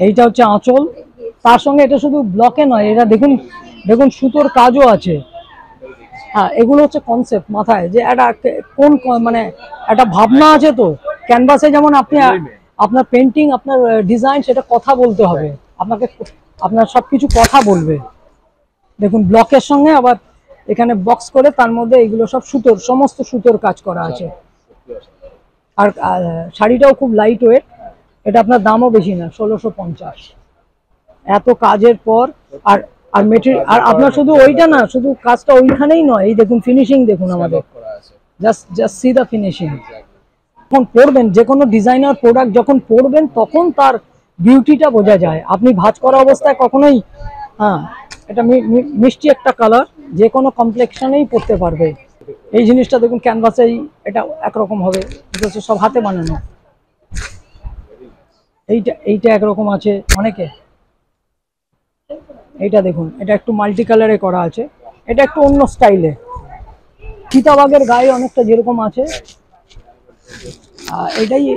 এইটা হচ্ছে আঁচল, তার সঙ্গে এটা শুধু ব্লকে নয়, এটা দেখুন দেখুন সুতোর কাজও আছে। হ্যাঁ, এগুলো হচ্ছে কনসেপ্ট মাথায়, যে একটা কোন মানে একটা ভাবনা আছে। তো ক্যানভাসে যেমন আপনি আপনার পেন্টিং, আপনার ডিজাইন, সেটা কথা বলতে হবে আপনাকে, আপনার সবকিছু কথা বলবে। দেখুন ব্লকের সঙ্গে আবার এখানে বক্স করে তার মধ্যে এগুলো সব সুতোর, সমস্ত সুতোর কাজ করা আছে। আর শাড়িটাও খুব লাইট ওয়েট, এটা আপনার দামও বেশি না, 1650। এত কাজের পর আর আর মেটেরিয়াল, আর আপনার শুধু ওইটা না, শুধু কাজটা ওইখানেই নয়, এই দেখুন ফিনিশিং দেখুন আমাদের, জাস্ট সি দা ফিনিশিং। যখন পরবেন যে কোনো ডিজাইনার প্রোডাক্ট যখন পরবেন তখন তার বিউটিটা বোঝা যায়। আপনি ভাঁজ করা অবস্থায় কখনোই, হ্যাঁ এটা মিষ্টি একটা কালার, যে কোনো কমপ্লেক্সনেই পরতে পারবে। এই জিনিসটা দেখুন ক্যানভাসেই এটা একরকম হবে, এটা হচ্ছে সব হাতে বানানো। এইটা একরকম আছে অনেকে। এইটা দেখুন, এটা একটু মাল্টি কালারে করা আছে, এটা একটু অন্য স্টাইলে, চিতাবাগের গায়ে অনেকটা যেরকম আছে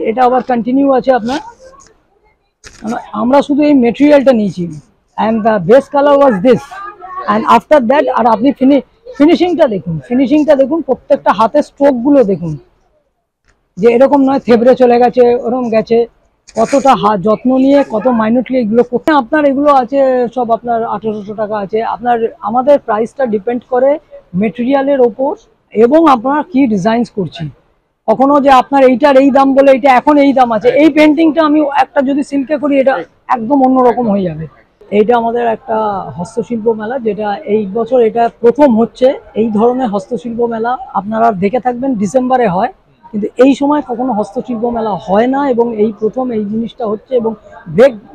এটা আবার কন্টিনিউ আছে আপনার। আমরা শুধু এই মেটেরিয়ালটা নিয়েছি, and the best colour was this, and after that আর আপনি ফিনিশিংটা দেখুন, প্রত্যেকটা হাতের স্ট্রোক গুলো দেখুন, যে এরকম নয় থেবড়ে চলে গেছে, ওরকম গেছে, কতটা যত্ন নিয়ে কত মাইনুটলি এগুলো করতে। আপনার এগুলো আছে সব আপনার 1800 টাকা আছে। আপনার আমাদের প্রাইসটা ডিপেন্ড করে মেটেরিয়ালের ওপর এবং আপনার কি ডিজাইনস করছি। কখনো যে আপনার এইটার এই দাম বলে এইটা এখন এই দাম আছে, এই পেন্টিংটা আমি একটা যদি সিল্কে করি এটা একদম অন্যরকম হয়ে যাবে। এইটা আমাদের একটা হস্তশিল্প মেলা, যেটা এই বছর এটা প্রথম হচ্ছে এই ধরনের হস্তশিল্প মেলা। আপনারা দেখে থাকবেন ডিসেম্বরে হয়, কিন্তু এই সময় কখনো হস্তশিল্প মেলা হয় না, এবং এই প্রথম এই জিনিসটা হচ্ছে, এবং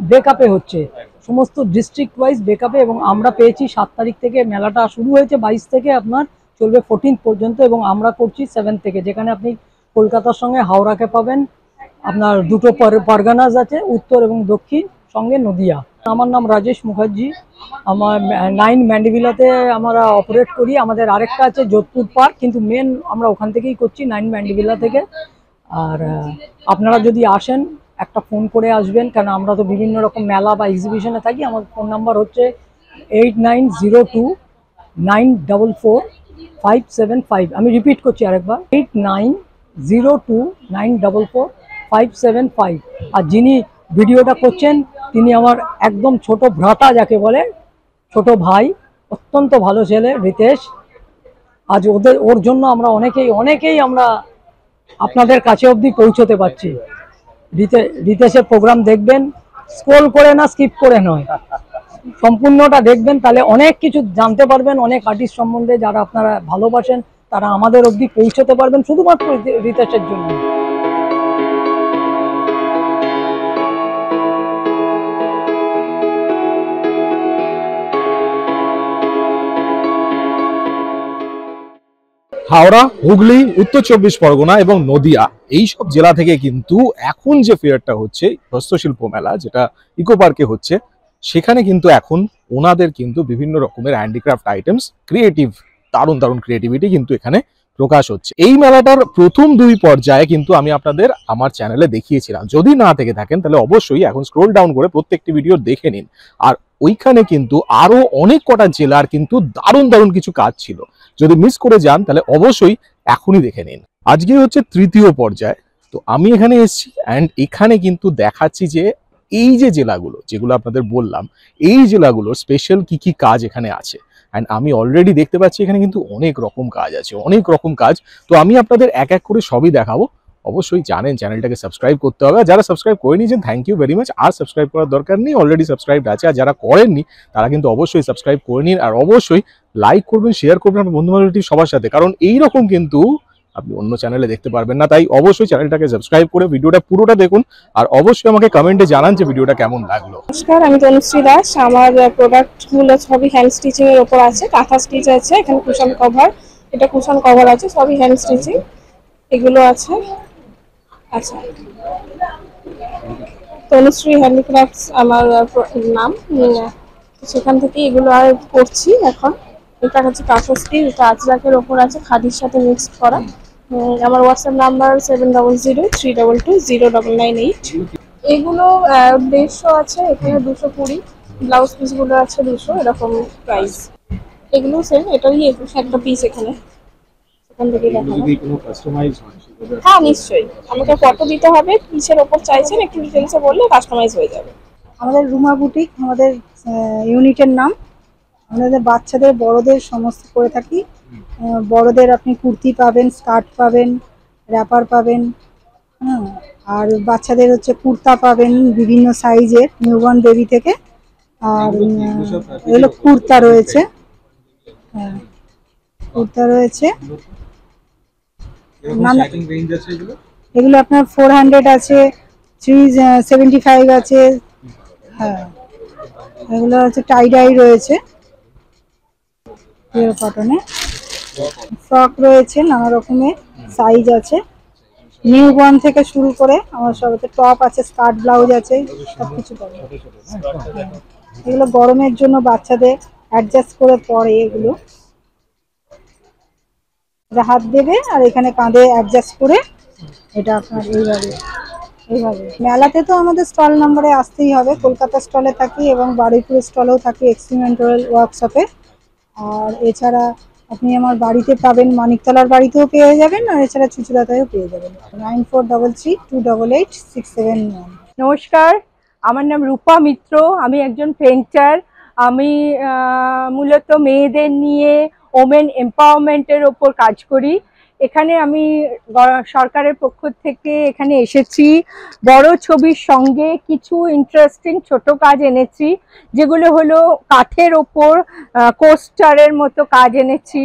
ব্রেকআপে হচ্ছে, সমস্ত ডিস্ট্রিক্ট ওয়াইজ ব্রেকআপে। এবং আমরা পেয়েছি 7 তারিখ থেকে মেলাটা শুরু হয়েছে, 22 থেকে আপনার চলবে 14 পর্যন্ত, এবং আমরা করছি 7 থেকে, যেখানে আপনি কলকাতার সঙ্গে হাওড়াকে পাবেন, আপনার দুটো পারগানাস আছে, উত্তর এবং দক্ষিণ, সঙ্গে নদিয়া। আমার নাম রাজেশ মুখার্জি, আমার 9 ম্যান্ডিভিলাতে আমরা অপারেট করি। আমাদের আরেকটা আছে যোধপুর পার্ক, কিন্তু মেন আমরা ওখান থেকেই করছি, 9 ম্যান্ডিভিলা থেকে। আর আপনারা যদি আসেন একটা ফোন করে আসবেন, কারণ আমরা তো বিভিন্ন রকম মেলা বা এক্সিবিশনে থাকি। আমার ফোন নাম্বার হচ্ছে 8902944575। আমি রিপিট করছি আরেকবার, 8902944575। আর যিনি ভিডিওটা করছেন তিনি আমার একদম ছোট ভ্রাতা, যাকে বলে ছোট ভাই, অত্যন্ত ভালো ছেলে রিতেশ। আজ ওর জন্য আমরা অনেকেই আমরা আপনাদের কাছে অবধি পৌঁছতে পারছি। রিতেশের প্রোগ্রাম দেখবেন, স্ক্রল করে না, স্কিপ করে নয়, সম্পূর্ণটা দেখবেন, তাহলে অনেক কিছু জানতে পারবেন। অনেক আর্টিস্ট সম্বন্ধে যারা আপনারা ভালোবাসেন তারা আমাদের অবধি পৌঁছতে পারবেন শুধুমাত্র রিতেশের জন্য। হাওড়া, হুগলি, উত্তর 24 পরগনা এবং নদিয়া, এই সব জেলা থেকে কিন্তু এখন যে ফেয়ারটা হচ্ছে হস্তশিল্প মেলা, যেটা ইকো পার্কে হচ্ছে, সেখানে কিন্তু এখন ওনাদের কিন্তু বিভিন্ন রকমের হ্যান্ডিক্রাফট আইটেমস, ক্রিয়েটিভ, দারুণ দারুণ ক্রিয়েটিভিটি কিন্তু এখানে প্রকাশ হচ্ছে। এই মেলাটার প্রথম 2 পর্যায়ে কিন্তু আমি আপনাদের আমার চ্যানেলে দেখিয়েছিলাম। যদি না থেকে থাকেন তাহলে অবশ্যই এখন স্ক্রোল ডাউন করে প্রত্যেকটি ভিডিও দেখে নিন। আর ওইখানে কিন্তু আরো অনেক কটা জেলার কিন্তু দারুণ দারুণ কিছু কাজ ছিল। যদি মিস করে যান তাহলে অবশ্যই এখনই দেখে নিন। আজকে হচ্ছে 3য় পর্যায়। তো আমি এখানে এসেছি, অ্যান্ড এখানে কিন্তু দেখাচ্ছি যে এই যে জেলাগুলো, যেগুলো আপনাদের বললাম, এই জেলাগুলোর স্পেশাল কি কি কাজ এখানে আছে। অ্যান্ড আমি অলরেডি দেখতে পাচ্ছি এখানে কিন্তু অনেক রকম কাজ আছে, অনেক রকম কাজ। তো আমি আপনাদের এক এক করে সবই দেখাবো। অবশ্যই জানেন চ্যানেলটাকে সাবস্ক্রাইব করতে হবে, যারা সাবস্ক্রাইব করে নিয়েছেন থ্যাংক ইউ ভেরি মাচ। আর সাবস্ক্রাইব করার দরকার নেই, অলরেডি সাবস্ক্রাইব আছে। আর যারা করেননি তারা কিন্তু অবশ্যই সাবস্ক্রাইব করে নিন, আর অবশ্যই লাইক করবেন, শেয়ার করবেন আপনার বন্ধু বান্ধব সবার সাথে, কারণ এইরকম কিন্তু আপনি অন্য চ্যানেলে দেখতে পারবেন না। তাই অবশ্যই চ্যানেলটাকে সাবস্ক্রাইব করে ভিডিওটা পুরোটা দেখুন, আর অবশ্যই আমাকে কমেন্টে জানান যে ভিডিওটা কেমন লাগলো। নমস্কার, আমি তনুশ্রী দাস। আমার প্রোডাক্টগুলো সবই হ্যান্ড স্টিচিং এর উপর আছে, কাঁথা স্টিচ আছে, এখানে কুশন কভার, এটা কুশন কভার আছে, সবই হ্যান্ড স্টিচিং এগুলো আছে। আচ্ছা, তনুশ্রী হ্যান্ডিক্রাফটস আমার নাম, সেখান থেকে এগুলো আর করছি এখন। এটা হচ্ছে কাঁথা স্টিচ, এটা আজরাকের ওপর আছে, খাদির সাথে মিক্সড করা। আমার হোয়াটসঅ্যাপ নাম্বার 700322209998। এগুলো 150 আছে, এখানে 220, ব্লাউজ পিস গুলো আছে 200, এরকম প্রাইস। এগুলো সেম, এটারই 21 একটা পিস এখানে, এখান থেকে এগুলো দেখানো। যদি কোনো কাস্টমাইজ হয় সেগুলো হ্যাঁ নিশ্চয়ই, আমাকে ফটো দিতে হবে, পিসের ওপর চাইছেন একটু ডিটেলসে বললে কাস্টমাইজ হয়ে যাবে। আমাদের রুমা বুটিক আমাদের ইউনিটের নাম। আমাদের বাচ্চাদের বড়দের সমস্ত করে থাকি। বড়দের আপনি কুর্তি পাবেন, স্কার্ট পাবেন, র্যাপার পাবেন, হ্যাঁ, আর বাচ্চাদের হচ্ছে কুর্তা পাবেন বিভিন্ন সাইজের, নিউবর্ন বেবি থেকে। আর এগুলো কুর্তা রয়েছে, হ্যাঁ কুর্তা রয়েছে। এগুলো আপনার 400 আছে, 375 আছে, হ্যাঁ এগুলো হচ্ছে টাই ডাই রয়েছে, পিওর কটনে। ফ্রক রয়েছে নানা রকমের সাইজ আছে, নিউবর্ন থেকে শুরু করে আমার সব টপ আছে, স্কার্ট ব্লাউজ আছে, সবকিছু পাবে। এগুলো গরমের জন্য বাচ্চাদের অ্যাডজাস্ট করে পরে, এগুলো এটা হাত দেবে আর এখানে কাঁধে অ্যাডজাস্ট করে এটা আপনার এইভাবে। মেলাতে তো আমাদের স্টল নম্বরে আসতেই হবে, কলকাতা স্টলে থাকি এবং বারুইপুর স্টলেও থাকি এক্সপেরিমেন্টাল ওয়ার্কশপে। আর এছাড়া আপনি আমার বাড়িতে পাবেন, মানিকতলার বাড়িতেও পেয়ে যাবেন, আর এছাড়া চুচুড়াতেও পেয়ে যাবেন। 9433282671। নমস্কার, আমার নাম রূপা মিত্র, আমি একজন পেইন্টার। আমি মূলত মেয়েদের নিয়ে ওমেন এম্পাওয়ারমেন্টের ওপর কাজ করি। এখানে আমি সরকারের পক্ষ থেকে এখানে এসেছি, বড় ছবির সঙ্গে কিছু ইন্টারেস্টিং ছোট কাজ এনেছি, যেগুলো হলো কাঠের ওপর কোস্টারের মতো কাজ এনেছি,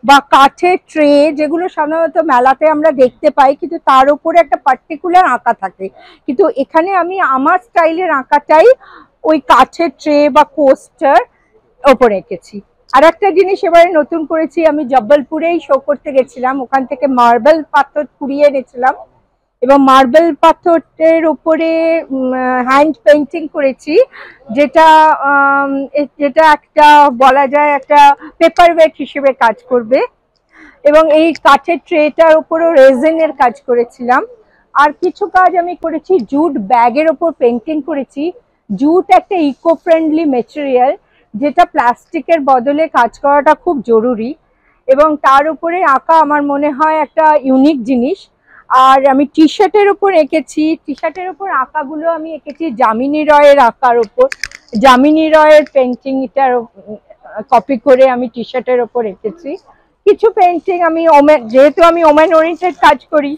বা কাঠের ট্রে, যেগুলো সাধারণত মেলাতে আমরা দেখতে পাই, কিন্তু তার উপরে একটা পার্টিকুলার আঁকা থাকে। কিন্তু এখানে আমি আমার স্টাইলের আঁকাটাই ওই কাঠের ট্রে বা কোস্টার ওপরে এঁকেছি। আর একটা জিনিস এবারে নতুন করেছি, আমি জব্বলপুরেই শো করতে গেছিলাম, ওখান থেকে মার্বেল পাথর কুড়িয়ে এনেছিলাম এবং মার্বেল পাথরের উপরে হ্যান্ড পেইন্টিং করেছি, যেটা যেটা একটা বলা যায় একটা পেপার ওয়েট হিসেবে কাজ করবে। এবং এই কাঠের ট্রেটার উপরেও রেজিনের কাজ করেছিলাম। আর কিছু কাজ আমি করেছি জুট ব্যাগের ওপর পেন্টিং করেছি। জুট একটা ইকো ফ্রেন্ডলি মেটেরিয়াল, যেটা প্লাস্টিকের বদলে কাজ করাটা খুব জরুরি, এবং তার উপরে আঁকা আমার মনে হয় একটা ইউনিক জিনিস। আর আমি টি শার্টের ওপর এঁকেছি, টি শার্টের ওপর আঁকাগুলো আমি এঁকেছি যামিনী রয়ের আঁকার ওপর, যামিনী রয়ের পেন্টিংটার কপি করে আমি টি শার্টের ওপর এঁকেছি। কিছু পেন্টিং আমি ওমেন, যেহেতু আমি ওমেন ওরিয়েন্টেড কাজ করি,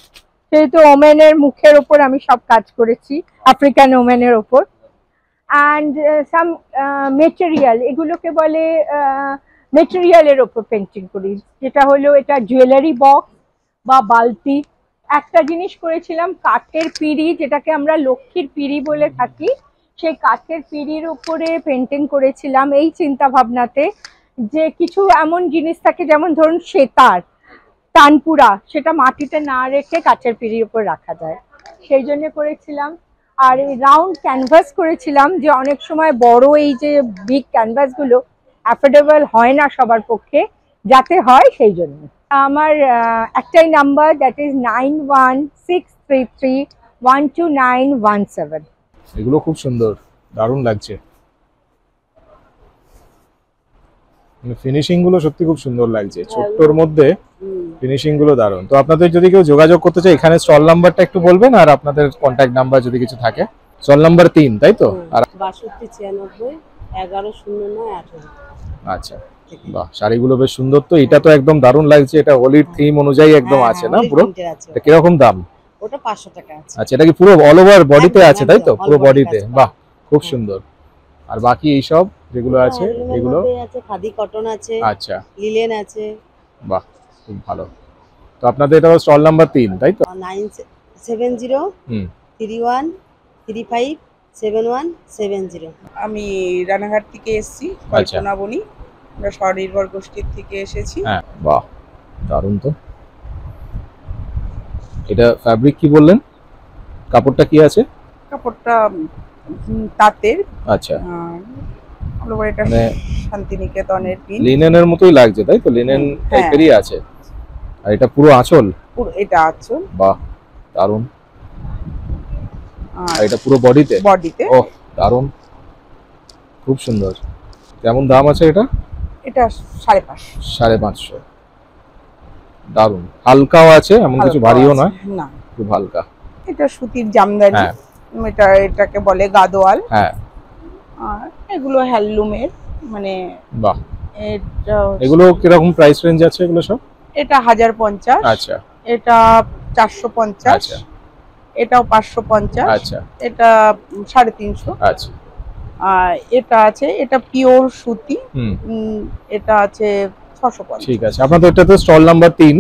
সেহেতু ওমেনের মুখের ওপর আমি সব কাজ করেছি, আফ্রিকান ওমেনের ওপর। অ্যান্ড সাম মেটেরিয়াল, এগুলোকে বলে মেটেরিয়ালের ওপর পেন্টিং করি, যেটা হলো এটা জুয়েলারি বক্স বা বালতি। একটা জিনিস করেছিলাম কাঠের পিঁড়ি, যেটাকে আমরা লক্ষ্মীর পিঁড়ি বলে থাকি, সেই কাঠের পিঁড়ির উপরে পেন্টিং করেছিলাম এই চিন্তা ভাবনাতে যে কিছু এমন জিনিস থাকে, যেমন ধরুন সেতার, তানপুরা, সেটা মাটিতে না রেখে কাঠের পিঁড়ির উপর রাখা যায়, সেই জন্য করেছিলাম। আর এই রাউন্ড ক্যানভাস করেছিলাম, যে অনেক সময় বড় এই যে বিগ ক্যানভাসগুলো অ্যাফোর্ডেবল হয় না সবার পক্ষে, যাতে হয় সেই জন্য। আমার একটাই নাম্বার, দ্যাট ইজ 9163312917। এগুলো খুব সুন্দর, দারুণ লাগছে, ফিনিশিং গুলো সত্যি খুব সুন্দর লাগছে, ছোট্টর মধ্যে ফিনিশিং গুলো দারুণ। তো আপনাদের যদি কেউ যোগাযোগ করতে চায়, এখানে স্টল নাম্বারটা একটু বলবেন, আর আপনাদের কন্ট্যাক্ট নাম্বার যদি কিছু থাকে। স্টল নাম্বার 3, তাই তো? আর 6296110918। আচ্ছা, বাহ, শাড়িগুলো বেশ সুন্দর। তো এটা তো একদম দারুণ লাগছে, এটা হোলির থিম অনুযায়ী একদম আছে না পুরো? এটা কিরকম দাম? ওটা 500 টাকা আছে। আচ্ছা, এটা কি পুরো অল ওভার বডিতে আছে, তাই তো? পুরো বডিতে, বাহ খুব সুন্দর। আর বাকি এই সব যেগুলো আছে এগুলো আছে খাদি কটন আছে, আচ্ছা লিলেন আছে। বাহ, খুব ভালো। তো আপনাদের এটা স্টল নাম্বার 3, তাই তো? 9703537170। আমি রানাঘাট থেকে এসেছি, কল্পনা বনি, আমরা স্বনির্ভর গোষ্ঠীর থেকে এসেছি। হ্যাঁ, বাহ দারুণ। তো এটা ফ্যাব্রিক কি বললেন? কাপড়টা কি আছে? কাপড়টা তাঁতের। আচ্ছা, এটা মানে শান্তিনিকেতনের পিন, লিনেনের মতোই লাগছে, তাই তো? লিনেন টাইপেরই আছে। আর এটা পুরো আঁচল? পুরো এটা আঁচল। বাহ দারুণ। আর এটা পুরো বডিতে? বডিতে। ওহ দারুণ, খুব সুন্দর। কেমন দাম আছে এটা? এটা 550। 550। দারুণ, হালকাও আছে, এমন কিছু ভারীও নয়, না খুব হালকা। এটা সুতির জামদানি। হ্যাঁ। এটাকে বলে গাদোয়াল। হ্যাঁ। আর এগুলো হ্যান্ডলুমের, মানে বাহ। এটা এগুলো কিরকম প্রাইস রেঞ্জ আছে এগুলো সব? এটা 1050। আচ্ছা। এটা 450। আচ্ছা। এটাও 550। আচ্ছা। এটা 350। আচ্ছা। আর এটা আছে, এটা পিওর সুতি। হুম। এটা আছে 650। ঠিক আছে, আপনাদের এটা তো স্টল নাম্বার 3।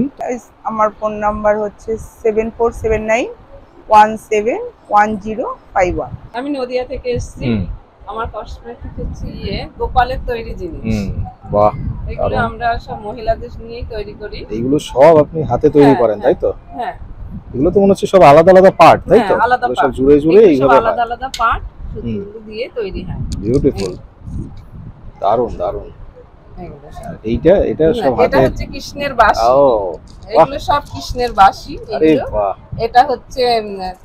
আমার ফোন নাম্বার হচ্ছে 7479171051। আমি নদিয়া থেকে এসেছি। আমার কসমেটিক হচ্ছে গোপালের তৈরি জিনিস। বাহ, এগুলো আমরা সব মহিলাদের নিয়েই তৈরি করি। এইগুলো সব আপনি হাতে তৈরি করেন, তাই তো? হ্যাঁ। এগুলো তো মনে হচ্ছে সব আলাদা আলাদা পার্ট, তাই তো? আলাদা সব পার্ট, জুড়ে জুড়ে এইভাবে আলাদা আলাদা পার্ট সুতো দিয়ে তৈরি হয়। বিউটিফুল, দারুণ দারুণ। এটা সব এটা হাতে। হচ্ছে কৃষ্ণের বাঁশি। ও এগুলো সব কৃষ্ণের বাঁশি। আরে বাহ। এটা হচ্ছে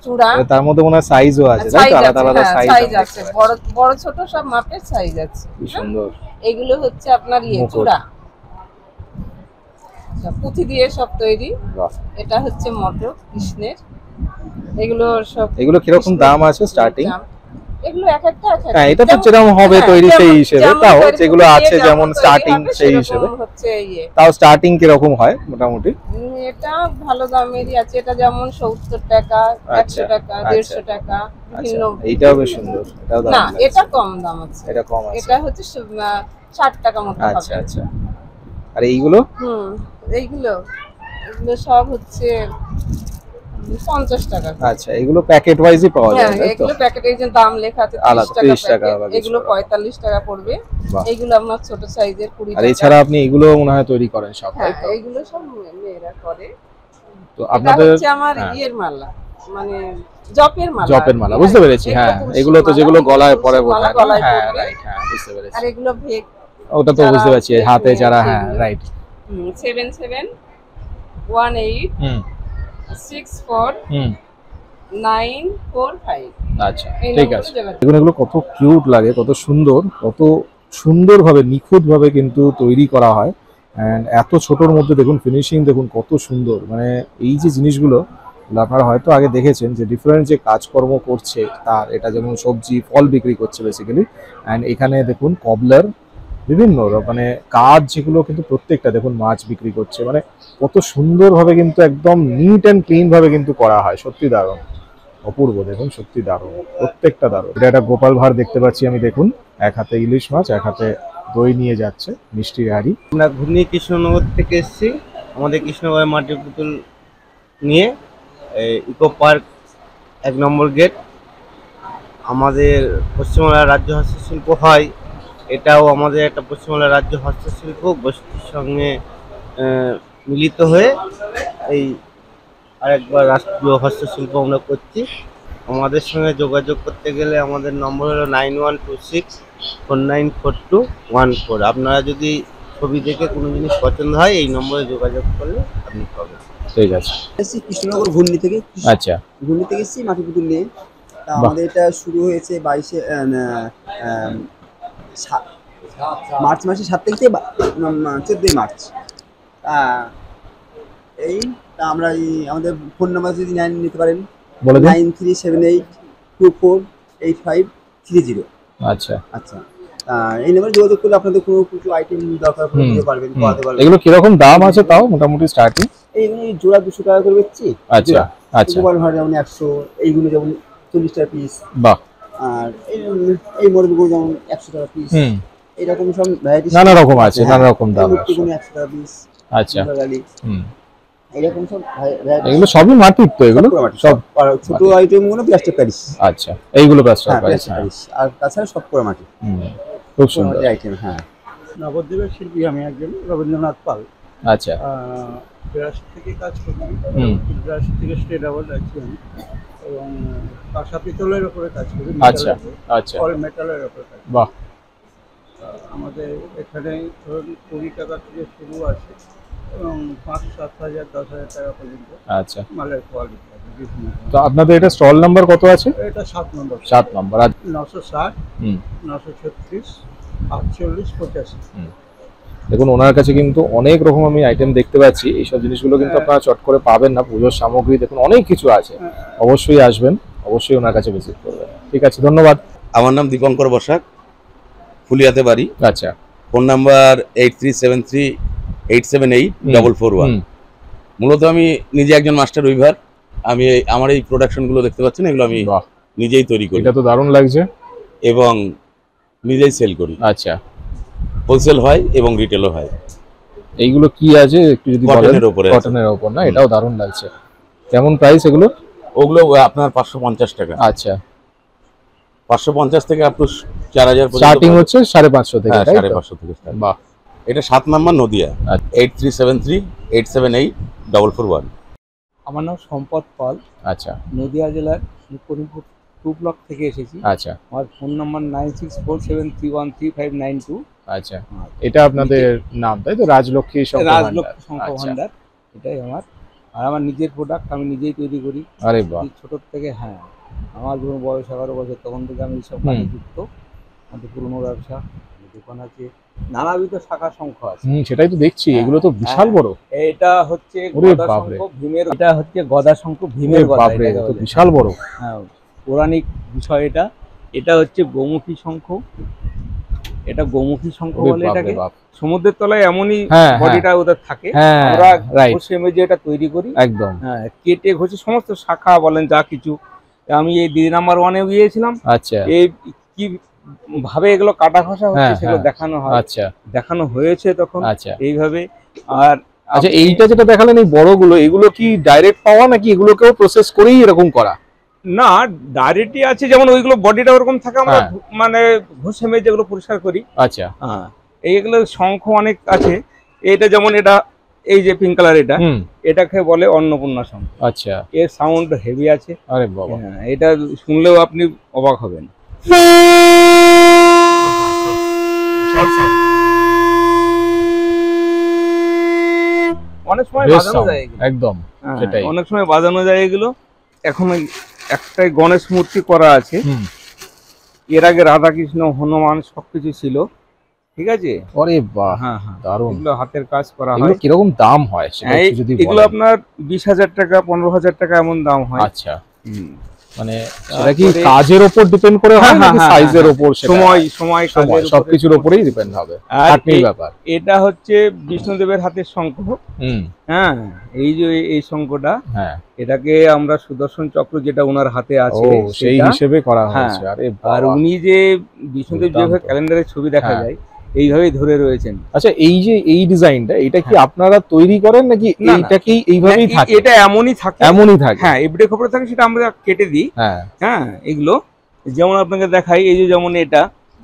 চূড়া। তার মধ্যে মনে হয় সাইজও আছে, তাই তো? আলাদা আলাদা সাইজ আছে, বড় বড় ছোট সব মাপের সাইজ আছে। কি সুন্দর। এগুলো হচ্ছে আপনার চূড়া, পুঁথি দিয়ে সব তৈরি। এটা হচ্ছে মটর কৃষ্ণের। এগুলো সব। এগুলো কিরকম দাম আছে স্টার্টিং? এগুলো এক একটা হ্যাঁ, এটা তো যেরকম হবে তৈরি সেই হিসেবে, তাও যেগুলো আছে যেমন স্টার্টিং সেই হিসেবে হচ্ছে তাও স্টার্টিং কিরকম হয় মোটামুটি? এটা ভালো দামেরই আছে। এটা যেমন 70 টাকা, 100 টাকা, 150 টাকা। এইটাও বেশ সুন্দর, এটাও দাম। না, এটা কম দাম আছে। এটা কম আছে, এটা হচ্ছে 60 টাকা মতো হবে। আচ্ছা আচ্ছা। আর এইগুলো? এইগুলো সব হচ্ছে 50 টাকা। আচ্ছা, এগুলো প্যাকেট ওয়াইজই পাওয়া যায়, তাই তো? এগুলো প্যাকেটে যে দাম লেখা আছে 30 টাকা। এগুলো 45 টাকা পড়বে। এগুলো আপনার ছোট সাইজের 20 টাকা। আর এছাড়া আপনি এগুলো মনে হয় তৈরি করেন সব, তাই তো? এগুলো সব মেয়েরা করে। তো আপনাদের হচ্ছে আমার মালা, মানে জপের মালা। জপের মালা, বুঝতে পেরেছি। হ্যাঁ, এগুলো তো যেগুলো গলায় পরে বোঝায়। হ্যাঁ রাইট, হ্যাঁ বুঝতে পেরেছি। আর এগুলো ভেক, ওটা তো বুঝতে পারছি, হাতে যারা। হ্যাঁ রাইট। 7718 64 945। আচ্ছা ঠিক আছে। দেখুন এগুলো কত কিউট লাগে, কত সুন্দর, কত সুন্দরভাবে নিখুঁতভাবে কিন্তু তৈরি করা হয়। অ্যান্ড এত ছোটোর মধ্যে দেখুন ফিনিশিং, দেখুন কত সুন্দর। মানে এই যে জিনিসগুলো আপনারা হয়তো আগে দেখেছেন যে ডিফারেন্ট যে কাজকর্ম করছে তার, এটা যেমন সবজি ফল বিক্রি করছে বেসিক্যালি। অ্যান্ড এখানে দেখুন কবলার, বিভিন্ন মানে কাজ যেগুলো কিন্তু প্রত্যেকটা দেখুন মাছ বিক্রি করছে, মানে কত সুন্দরভাবে কিন্তু একদম নিট অ্যান্ড ক্লিন ভাবে কিন্তু করা হয়। সত্যি দারুণ, অপূর্ব, দেখুন সত্যি দারুণ, প্রত্যেকটা দারুণ। এটা একটা গোপাল ভাঁড় দেখতে পাচ্ছি আমি, দেখুন এক হাতে ইলিশ মাছ, এক হাতে দই নিয়ে যাচ্ছে, মিষ্টির হাঁড়ি। আমরা ঘূর্ণি কৃষ্ণনগর থেকে এসেছি। আমাদের কৃষ্ণনগরের মাটির পুতুল নিয়ে ইকো পার্ক 1 নম্বর গেট। আমাদের পশ্চিমবাংলার রাজ্য হস্তশিল্প হয়, এটাও আমাদের একটা পশ্চিমবাংলার রাজ্য হস্তশিল্প গোষ্ঠীর সঙ্গে মিলিত হয়ে এই আরেকবার রাষ্ট্রীয় হস্তশিল্প আমরা করছি। আমাদের সঙ্গে যোগাযোগ করতে গেলে আমাদের নম্বর হলো 9126494214। আপনারা যদি ছবি দেখে কোনো জিনিস পছন্দ হয় এই নম্বরে যোগাযোগ করলে আপনি পাবেন। ঠিক আছে। কৃষ্ণনগর ঘূর্ণি থেকে। আচ্ছা, ঘূর্ণি থেকে এসেছি মাটি পুতুল নিয়ে। আমাদের এটা শুরু হয়েছে 22 মার্চ মাসের 7 থেকে 14 মার্চ। এই আমরা আমাদের ফোন নাম্বার যদি নিতে পারেন 9378248530। আচ্ছা আচ্ছা, এই নাম্বারে যোগাযোগ করলে আপনাদের কোনো কিছু আইটেম দরকার পড়লে দিতে পারবেন, পাওয়াতে পারবেন। এগুলো কিরকম দাম আছে তাও মোটামুটি স্টার্টিং? এই জোড়া 200 টাকা করে বেচছি। আচ্ছা আচ্ছা। গোপাল ভাঁড় যেমন 100, এইগুলো যেমন 40 টাকা পিস। বাহ। আর এই মডেলগুলো যেমন 100 টাকা পিস। এরকম সব ভ্যারাইটি নানা রকম আছে, নানা রকম দাম আছে। 100 টাকা পিস। আচ্ছা। এরকম সব এগুলো সবই মাটির তো? এগুলো সব ছোট আইটেম গুলো প্লাস্টিক প্যারিস। আচ্ছা, এইগুলো প্লাস্টিক প্যারিস। আর তাছাড়া সব পোড়া মাটি। খুব সুন্দর আইটেম। হ্যাঁ, নবদ্বীপের শিল্পী আমি একজন, রবীন্দ্রনাথ পাল। আচ্ছা। 82 থেকে কাজ করি। 82 থেকে স্টেট অ্যাওয়ার্ড আছি আমি, এবং কাঁসা পিতলের উপরে কাজ করি। আচ্ছা আচ্ছা। অল মেটালের উপরে কাজ। বাহ। আমাদের এখানে ধরুন 20 টাকা থেকে শুরু আছে এবং 5-7 হাজার 10,000 টাকা পর্যন্ত আচ্ছা মালের কোয়ালিটি আছে। তো আপনাদের এটা স্টল নাম্বার কত আছে? এটা 7 নম্বর। 7 নম্বর। আর 960 936 48 85। দেখুন ওনার কাছে কিন্তু অনেক রকম আমি আইটেম দেখতে পাচ্ছি। এইসব জিনিসগুলো কিন্তু আপনারা চট করে পাবেন না। পুজোর সামগ্রী দেখুন অনেক কিছু আছে, অবশ্যই আসবেন, অবশ্যই ওনার কাছে ভিজিট করবেন। ঠিক আছে, ধন্যবাদ। আমার নাম দীপঙ্কর বসাক, ফুলিয়াতে বাড়ি। আচ্ছা, ফোন নাম্বার 8373387841। মূলত আমি নিজে একজন মাস্টার উইভার। আমি আমার এই প্রোডাকশনগুলো দেখতে পাচ্ছেন, এগুলো আমি নিজেই তৈরি করি। এটা তো দারুণ লাগছে। এবং নিজেই সেল করি। আচ্ছা, হোলসেল হয় এবং রিটেলও হয়। এইগুলো কি আছে একটু যদি বলেন? কটনের উপরে। কটনের উপর না? এটাও দারুণ লাগছে। কেমন প্রাইস এগুলো? ওগুলো আপনার 550 টাকা। আচ্ছা, 550 থেকে আপ টু 4000 পর্যন্ত স্টার্টিং হচ্ছে 550 থেকে। 550 থেকে। বাহ, এটা 7 নম্বর নদিয়া। 8373878441। আমার নাম সম্পদ পাল। আচ্ছা, নদিয়া জেলার করিমপুর 2 ব্লক থেকে এসেছি। আচ্ছা, আমার ফোন নাম্বার 9647313592। আচ্ছা, এটা আপনাদের নাম তাই তো? রাজলক্ষ্মী শঙ্খ ভান্ডার, এটাই আমার। আর আমার নিজের প্রোডাক্ট আমি নিজেই তৈরি করি। আরে বাহ, ছোট থেকে। হ্যাঁ, আমার যখন বয়স 11 বছর তখন থেকে আমি এইসব কাজে যুক্ত। আমাদের পুরনো ব্যবসা, দোকান আছে, নানাবিধ শাখা শঙ্খ আছে। সেটাই তো দেখছি, এগুলো তো বিশাল বড়। এটা হচ্ছে গদা শঙ্খ ভীমের। এটা হচ্ছে গদা শঙ্খ ভীমের গদা। এটা তো বিশাল বড়। হ্যাঁ, পৌরাণিক বিষয় এটা। এটা হচ্ছে গোমুখী শঙ্খ। এটা গোমুখী শঙ্খ বলে এটাকে। সমুদ্রের তলায় এমনই বডিটা ওদের থাকে। আমরা ঘষে মেজে এটা তৈরি করি একদম। হ্যাঁ, কেটে ঘষে সমস্ত শাখা বলেন যা কিছু। আমি এই দিদি নাম্বার 1-এ গিয়েছিলাম। আচ্ছা, এই কি ভাবে এগুলো কাটা ঘষা হচ্ছে সেগুলো দেখানো হয়। আচ্ছা, দেখানো হয়েছে তখন। আচ্ছা, এইভাবে। আর আচ্ছা, এইটা যেটা দেখালেন এই বড়গুলো, এগুলো কি ডাইরেক্ট পাওয়া নাকি এগুলোকেও প্রসেস করেই এরকম করা? না, ডাইরেক্টই আছে। যেমন ওইগুলো বডিটা ওরকম থাকে, আমরা মানে ঘষে মেজে যেগুলো পরিষ্কার করি। আচ্ছা, হ্যাঁ, এইগুলো শঙ্খ অনেক আছে। এটা যেমন এটা এই যে পিঙ্ক কালার, এটাকে বলে অন্নপূর্ণা শঙ্খ। আচ্ছা, এর সাউন্ড হেভি আছে। আরে বাবা, হ্যাঁ, এটা শুনলেও আপনি অবাক হবেন। অনেক সময় বাজানো যায় একদম। সেটাই, অনেক সময় বাজানো যায় এগুলো। এখন একটাই গণেশ মূর্তি করা আছে। এর আগে রাধাকৃষ্ণ, হনুমান সবকিছু ছিল। ঠিক আছে। আরে বাহ, হ্যাঁ হ্যাঁ, দারুণ। এগুলো হাতের কাজ করা হয়। এগুলো কিরকম দাম হয় সেটা একটু যদি বলেন? এগুলো আপনার 20,000 টাকা 15,000 টাকা এমন দাম হয়। আচ্ছা, মানে সেটা কি কাজের উপর ডিপেন্ড করে হয় নাকি সাইজের উপর? সময় কাজের সবকিছুর উপরেই ডিপেন্ড হবে। খাটনির ব্যাপার। এটা হচ্ছে বিষ্ণুদেবের হাতের শঙ্খ। হ্যাঁ, এই যে এই শঙ্খটা, এটাকে আমরা সুদর্শন চক্র যেটা ওনার হাতে আছে সেই হিসেবে করা হয়েছে। আর উনি যে বিষ্ণুদেব যেভাবে ক্যালেন্ডারের ছবি দেখা যায় এইভাবেই ধরে রয়েছেন। আচ্ছা, এই যে এই ডিজাইনটা, এটা কি আপনারা তৈরি করেন নাকি এইটাকেই এইভাবেই থাকে? এটা এমনই থাকে। এমনই থাকে। হ্যাঁ, এবড়ে খবরে থাকে, সেটা আমরা কেটে দিই। হ্যাঁ, এগুলো যেমন আপনাকে দেখাই, এই যে যেমন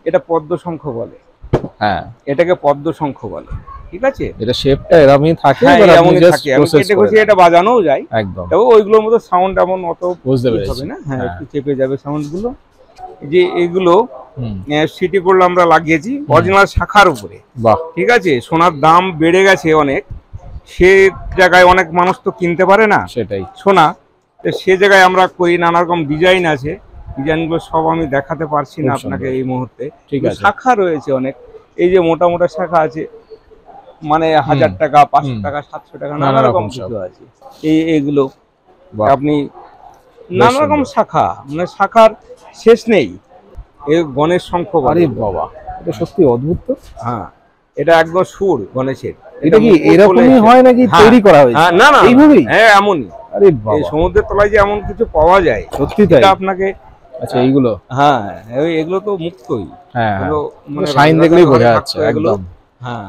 এটা পদ্ম শঙ্খ বলে। হ্যাঁ, এটাকে পদ্ম শঙ্খ বলে। ঠিক আছে, এটা শেপটা এরকমই থাকে। এমনই থাকে। আমি কেটে ঘষে এটা বাজানোও যায় একদম। তবে ওইগুলোর মতো সাউন্ড এমন অত বুঝতে পেরেছি হবে না। হ্যাঁ, একটু চেপে যাবে সাউন্ড গুলো। যে এগুলো সিটি গোল্ড আমরা লাগিয়েছি অরিজিনাল শাখার উপরে। ঠিক আছে, সোনার দাম বেড়ে গেছে অনেক। সে জায়গায় অনেক মানুষ তো কিনতে পারে না সেটাই সোনা। সে জায়গায় আমরা করি, নানা রকম ডিজাইন আছে। ডিজাইনগুলো সব আমি দেখাতে পারছি না আপনাকে এই মুহূর্তে। ঠিক আছে, শাখা রয়েছে অনেক। এই যে মোটা মোটা শাখা আছে, মানে 1000 টাকা, 500 টাকা, 700 টাকা, নানা রকম কিছু আছে। এইগুলো আপনি নানা রকম শাখা, মানে শাখার শেষ নেই। এই গণেশ শঙ্খ। আরে বাবা, এটা সত্যি অদ্ভুত তো। হ্যাঁ, এটা একদম সুর গণেশের। এটা কি এরকমই হয় নাকি তৈরি করা হয়েছে? না না, এইভাবেই? হ্যাঁ, এমনই। আরে বাবা, এই সমুদ্রের তলায় যে এমন কিছু পাওয়া যায় সত্যি তাই? এটা আপনাকে। আচ্ছা, এইগুলো হ্যাঁ, এগুলো তো মুক্তই। হ্যাঁ, মানে শাইন দেখলেই বোঝা যাচ্ছে একদম। হ্যাঁ,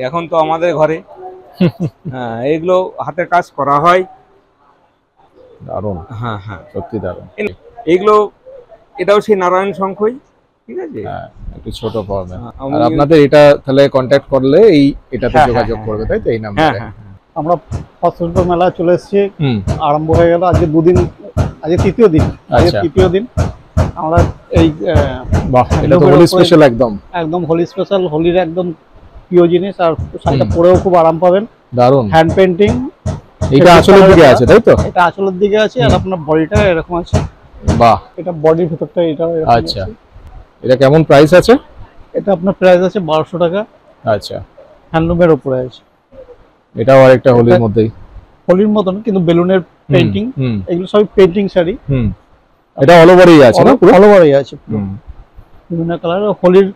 এখন তো আমাদের ঘরে হ্যাঁ এগুলো হাতের কাজ করা হয়। দারুণ। হ্যাঁ হ্যাঁ, সত্যি দারুণ। এগুলো এটাও সেই নারায়ণ শঙ্খই। ঠিক আছে, একটু ছোট ফর্মে। আর আপনাদের এটা তাহলে কন্ট্যাক্ট করলে এই এটাতে যোগাযোগ করবে, তাই তো? এই নাম্বারে। আমরা হস্তশিল্প মেলা চলে এসেছি, আরম্ভ হয়ে গেল আজকে 2 দিন। আজকে তৃতীয় দিন। আমরা এই বাহ, এটা তো হোলি স্পেশাল। একদম হোলি স্পেশাল, হোলির একদম প্রিয় জিনিস। আর শাড়িটা পরেও খুব আরাম পাবেন। দারুণ। হ্যান্ড পেন্টিং এটা আঁচলের দিকে আছে তাই তো? এটা আঁচলের দিকে আছে আর আপনার বডিটা এরকম আছে। বাহ, এটা বডির ভিতরটা এটা আচ্ছা। এটা কেমন প্রাইস আছে? এটা আপনার প্রাইস আছে 1200 টাকা। আচ্ছা, হ্যান্ডলুমের উপরে আছে। এটাও আরেকটা হোলির মধ্যেই, হোলির মতন কিন্তু বেলুনের পেইন্টিং, এগুলো সবই পেইন্টিং শাড়ি। এটা অল ওভারই আছে না? পুরো অল ওভারই আছে, বিভিন্ন কালার। হোলির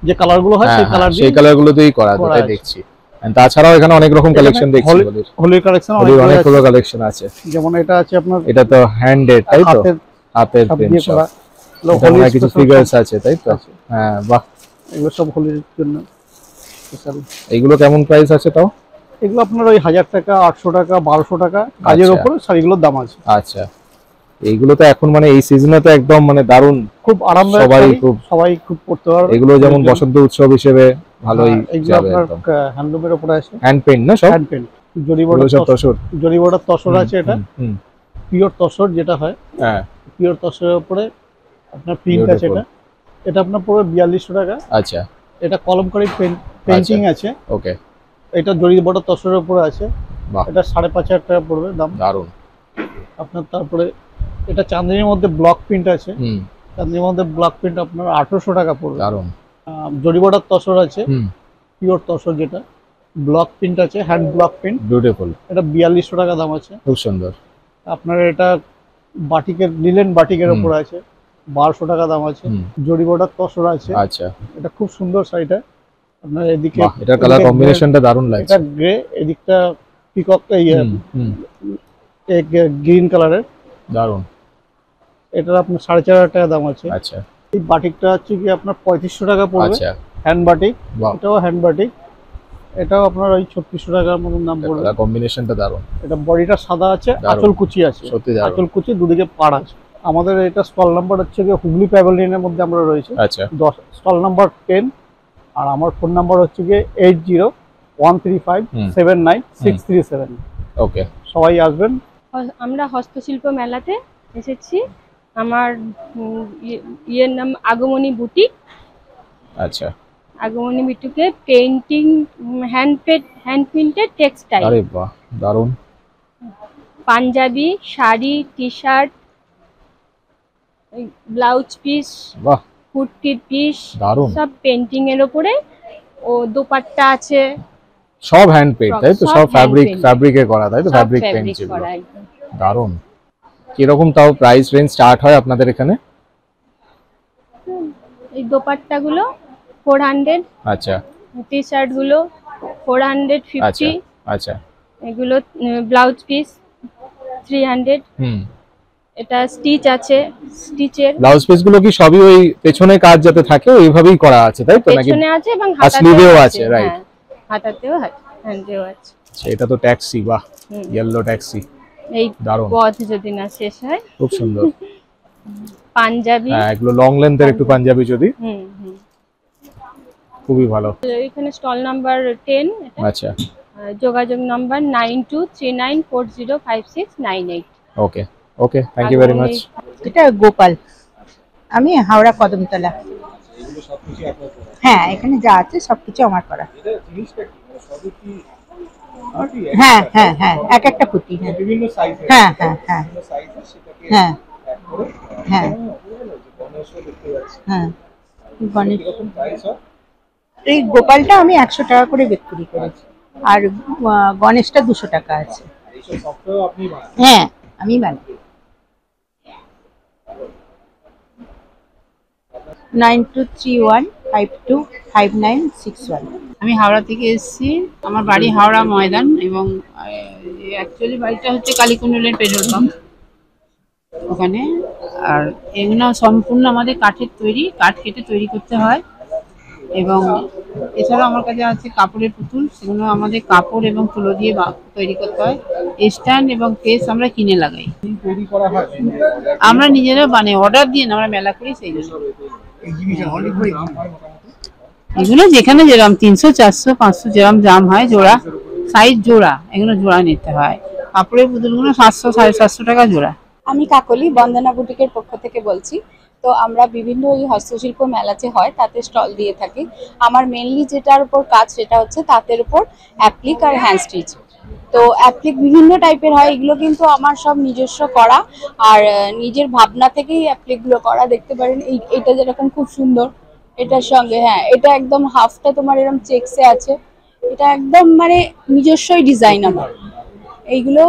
যে কালার গুলো হয় সেই কালার, সেই কালার গুলো দিয়েই করা, তাই দেখছি। তাছাড়াও এখানে অনেক রকম কালেকশন দেখছি, হোলির কালেকশন অনেক রকম কালেকশন আছে। যেমন এটা আছে আপনার, এটা তো হ্যান্ডেড তাই তো, হাতের পেইন্ট করা। হোলির কিছু ফিগারস আছে তাই তো? হ্যাঁ, বাহ, এগুলো সব হোলির জন্য স্পেশাল। এগুলো কেমন প্রাইস আছে তাও? এগুলো আপনার ওই 1000 টাকা, 800 টাকা, 1200 টাকা কাজের উপরে শাড়িগুলোর দাম আছে। আচ্ছা, এইগুলো তো এখন মানে এই সিজনে তো একদম মানে দারুণ, খুব আরামদায়ক, সবাই খুব পড়তে পারবে। এগুলো যেমন বসন্ত উৎসব হিসেবে ভালোই যাবে একদম। হ্যান্ডলুমের উপরে আছে, হ্যান্ড পেইন্ট না সব? হ্যান্ড পেইন্ট, জরি বর্ডার তসর আছে। এটা পিওর তসর যেটা হয়, হ্যাঁ, পিওর তসরের উপরে আপনার প্রিন্ট আছে। এটা আপনার পুরো 4200 টাকা। আচ্ছা, এটা কলমকারী পেইন্টিং আছে। ওকে, এটা জরি বর্ডার তসরের উপরে আছে। এটা 5500 টাকা পড়বে দাম। দারুণ। আপনার তারপরে এটা চাঁদনির মধ্যে ব্লক প্রিন্ট আছে। চাঁদনির মধ্যে ব্লক প্রিন্ট আপনার 1800 টাকা পড়বে। দারুণ। জরি বর্ডার তসর আছে, পিওর তসর যেটা, ব্লক প্রিন্ট আছে, হ্যান্ড ব্লক প্রিন্ট, বিউটিফুল। এটা 4200 টাকা দাম আছে। খুব সুন্দর। আপনার এটা বাটিকের, লিলেন বাটিকের উপর আছে, 1200 টাকা দাম আছে। জরি বর্ডার তসর আছে। আচ্ছা, এটা খুব সুন্দর শাড়িটা। আপনার এদিকে এটা কালার কম্বিনেশনটা দারুণ লাগছে। এটা গ্রে, এদিকটা পিককটা গ্রিন কালারের, দারুণ। এটার আপনার 4500 টাকা দাম আছে। আচ্ছা, এই বাটিকটা হচ্ছে কি আপনার 3500 টাকা পড়বে। আচ্ছা, হ্যান্ড বাটিক, এটাও হ্যান্ড বাটিক, এটাও আপনার ওই 3600 টাকার মতন দাম পড়বে। কালার কম্বিনেশনটা দারুণ। এটা বডিটা সাদা আছে, আঁচল কুচি আছে, সত্যি দারুণ। আঁচল কুচি, দুদিকে পাড় আছে। আমাদের এটা স্টল নাম্বার হচ্ছে কি হুগলি প্যাভিলিয়নের মধ্যে আমরা রয়েছে। আচ্ছা, স্টল নাম্বার 10। আর আমার ফোন নাম্বার হচ্ছে কি 8013579637। ওকে, সবাই আসবেন। আমরা হস্তশিল্প মেলাতে এসেছি। আমার ইয়ের নাম আগমনী বুটিক। আচ্ছা, আগমনী বুটিকে পেইন্টিং, হ্যান্ড প্রিন্টেড টেক্সটাইল। আরে বাহ, দারুণ। Panjabi, sari, T shirt, blouse piece, বাহ, কুর্তির পিস, দারুণ, সব পেইন্টিং এর উপরে। ও দোপাট্টা আছে, সব হ্যান্ড পেইন্ট তাই তো? সব ফ্যাব্রিকে করা তাই তো? ফ্যাব্রিক পেইন্ট যেগুলো, দারুণ। কিরকম তাও প্রাইস রেঞ্জ স্টার্ট হয় আপনাদের এখানে? এই দোপাট্টা গুলো 400। আচ্ছা, টি শার্ট গুলো 450। আচ্ছা, এগুলো ব্লাউজ পিস 300। এটা স্টিচ আছে, স্টিচের ব্লাউজ পিস গুলো কি সবই ওই পেছনে কাজ যাতে থাকে ওইভাবেই করা আছে তাই তো? নাকি পেছনে আছে এবং হাতাতেও আছে? রাইট, হাতাতেও হ্যান্ডেও আছে। এটা তো ট্যাক্সি, বাহ, ইয়েলো ট্যাক্সি, এই দারুণ। পথ যদি না শেষ হয়। খুব সুন্দর। পাঞ্জাবি, হ্যাঁ, এগুলো লং লেন্থের একটু পাঞ্জাবি যদি, খুবই ভালো। এখানে স্টল নাম্বার 10। আচ্ছা, যোগাযোগ number 9239405698। Okay, okay, thank you very much. এটা গোপাল, আমি হাওড়া কদমতলা। হ্যাঁ, এখানে যা আছে সবকিছু আমার করা। হ্যাঁ হ্যাঁ হ্যাঁ, এক একটা পুঁতি। হ্যাঁ হ্যাঁ হ্যাঁ হ্যাঁ হ্যাঁ হ্যাঁ। গণেশ, এই গোপালটা আমি 100 টাকা করে বিক্রি করেছি, আর গণেশটা 200 টাকা আছে। হ্যাঁ, আমি বানাই। 9231525961। আমি হাওড়া থেকে এসেছি। আমার বাড়ি হাওড়া ময়দান, এবং অ্যাকচুয়ালি বাড়িটা হচ্ছে কালীকুণ্ডলের পেট্রোল পাম্প ওখানে। আর এগুলো সম্পূর্ণ আমাদের কাঠের তৈরি, কাঠ কেটে তৈরি করতে হয়। এবং এছাড়াও আমার কাছে আছে কাপড়ের পুতুল, সেগুলো আমাদের কাপড় এবং তুলো দিয়ে তৈরি করতে হয়। স্ট্যান্ড এবং কেস আমরা কিনে লাগাই, আমরা নিজেরা বানাই, অর্ডার দিয়ে আমরা মেলা করি। সেইগুলো এগুলো যেখানে যেরকম 300 400 500 যেরকম দাম হয়, জোড়া সাইজ জোড়া, এগুলো জোড়া নিতে হয়। কাপড়ের পুতুলগুলো 700 750 টাকা জোড়া। আমি কাকলি, বন্দনা বুটিকের পক্ষ থেকে বলছি। তো আমরা বিভিন্ন এই হস্তশিল্প মেলা যে হয় তাতে স্টল দিয়ে থাকি। আমার মেনলি যেটার উপর কাজ সেটা হচ্ছে তাঁতের উপর অ্যাপ্লিক আর হ্যান্ড স্টিচ। তো অ্যাপ্লিক বিভিন্ন টাইপের হয়, এগুলো কিন্তু আমার সব নিজস্ব করা আর নিজের ভাবনা থেকেই অ্যাপ্লিকগুলো করা। দেখতে পারেন এটা যেরকম খুব সুন্দর, এটার সঙ্গে হ্যাঁ এটা একদম হাফটা তোমার এরকম চেকসে আছে, এটা একদম মানে নিজস্বই ডিজাইন আমার, এইগুলো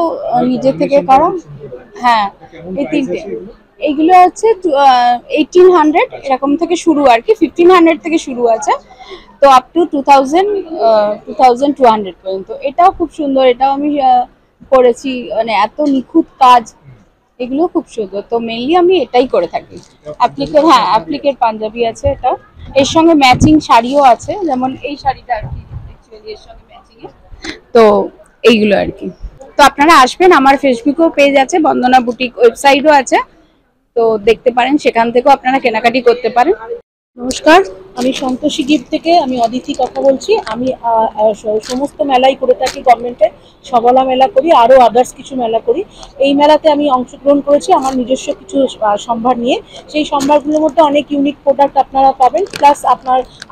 নিজে থেকে করা। হ্যাঁ এই তিনটে, এইগুলো হচ্ছে 1800 এরকম থেকে শুরু আর কি, 1500 থেকে শুরু আছে, তো আপ টু 2200 পর্যন্ত। এটাও খুব সুন্দর, এটাও আমি করেছি, মানে এত নিখুঁত কাজ, এগুলো খুব সুন্দর। তো মেইনলি আমি এটাই করে থাকি। অ্যাপ্লিকের হ্যাঁ অ্যাপ্লিকের পাঞ্জাবি আছে, এটা এর সঙ্গে ম্যাচিং শাড়িও আছে, যেমন এই শাড়িটা আর কি অ্যাকচুয়ালি এর সঙ্গে ম্যাচিং এ। তো এইগুলো আর কি। তো আপনারা আসবেন, আমার ফেসবুকও পেজ আছে, বন্দনা বুটিক ওয়েবসাইটও আছে, তো দেখতে পারেন, সেখান থেকেও আপনারা কেনাকাটি করতে পারেন। নমস্কার, আমি সন্তোষী গিফট থেকে আমি অদিতি কথা বলছি। আমি সমস্ত মেলাই করে থাকি, গভর্নমেন্টের সবলা মেলা করি, আরও আদার্স কিছু মেলা করি। এই মেলাতে আমি অংশগ্রহণ করেছি আমার নিজস্ব কিছু সম্ভার নিয়ে। সেই সম্ভারগুলোর মধ্যে অনেক ইউনিক প্রোডাক্ট আপনারা পাবেন, প্লাস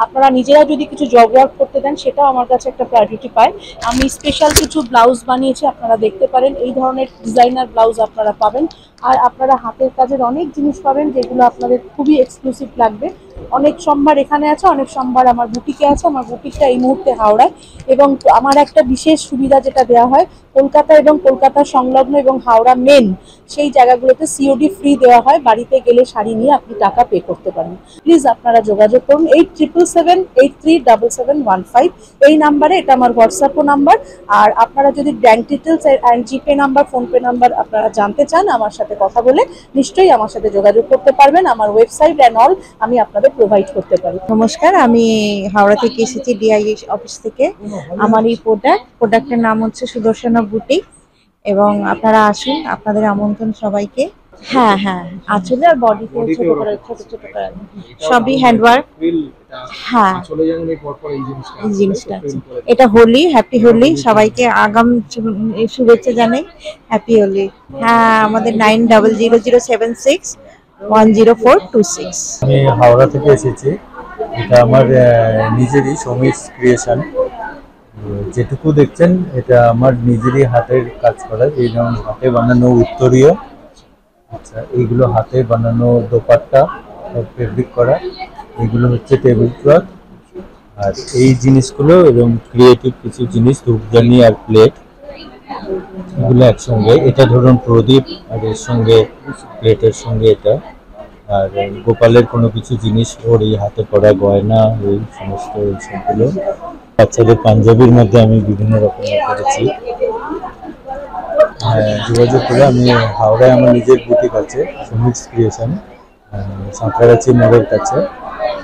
আপনারা নিজেরা যদি কিছু জব ওয়ার্ক করতে দেন সেটাও আমার কাছে একটা প্রায়োরিটি পায়। আমি স্পেশাল কিছু ব্লাউজ বানিয়েছি, আপনারা দেখতে পারেন, এই ধরনের ডিজাইনার ব্লাউজ আপনারা পাবেন। আর আপনারা হাতের কাজের অনেক জিনিস পাবেন যেগুলো আপনাদের খুবই এক্সক্লুসিভ লাগবে। অনেক সম্ভার এখানে আছে, অনেক সম্ভার আমার বুটিকে আছে। আমার বুটিকটা এই মুহূর্তে হাওড়ায়, এবং আমার একটা বিশেষ সুবিধা যেটা দেওয়া হয়, কলকাতা এবং কলকাতা সংলগ্ন এবং হাওড়া মেন সেই জায়গাগুলোতে সিওডি ফ্রি দেওয়া হয়। বাড়িতে গেলে শাড়ি নিয়ে আপনি টাকা পে করতে পারেন। প্লিজ আপনারা যোগাযোগ করুন 8777837715 এই নাম্বারে, এটা আমার হোয়াটসঅ্যাপও নাম্বার। আর আপনারা যদি bank details and GPay number, PhonePe number আপনারা জানতে চান, আমার সাথে কথা বলে নিশ্চয়ই আমার সাথে যোগাযোগ করতে পারবেন। আমার ওয়েবসাইট অ্যান্ড অল আমি আপনাদের প্রোভাইড করতে পারি। নমস্কার, আমি হাওড়া থেকে এসেছি, ডিআইএস অফিস থেকে। আমার এই প্রোডাক্টের নাম হচ্ছে সুদর্শনা বুটিক, এবং আপনারা আসুন, আপনাদের আমন্ত্রণ সবাইকে। হ্যাঁ হ্যাঁ, আঁচলে আর বডিতে ছোট করে সবই হ্যান্ডওয়ার্ক। হ্যাঁ এই জিনিসটা আছে, এটা হোলি, হ্যাপি হোলি, সবাইকে আগাম শুভেচ্ছা জানাই, হ্যাপি হোলি। হ্যাঁ, আমাদের 900076100426। আমি হাওড়া থেকে এসেছি, এটা আমার নিজেরই সমীর ক্রিয়েশন। যেটুকু দেখছেন এটা আমার নিজেরই হাতের কাজ করা, এই যেমন হাতে বানানো উত্তরীয়, আচ্ছা এইগুলো হাতে বানানো দোপাট্টা, ফেব্রিক করা, এগুলো হচ্ছে টেবিল ক্লথ। আর এই জিনিসগুলো এবং ক্রিয়েটিভ কিছু জিনিস, ধূপদানি আর প্লেট, এগুলো একসঙ্গে। এটা ধরুন প্রদীপ, আর এর সঙ্গে প্লেটের সঙ্গে এটা, আর গোপালের কোনো কিছু জিনিস, ওর এই হাতে পড়া গয়না, এই সমস্ত এইসবগুলো। বাচ্চাদের পাঞ্জাবির মধ্যে আমি বিভিন্ন রকমের করেছি। যোগাযোগ করে, আমি হাওড়ায় আমার নিজের বুটিক আছে, সমীর ক্রিয়েশন, সাঁতরাগাছি মোড়ের কাছে।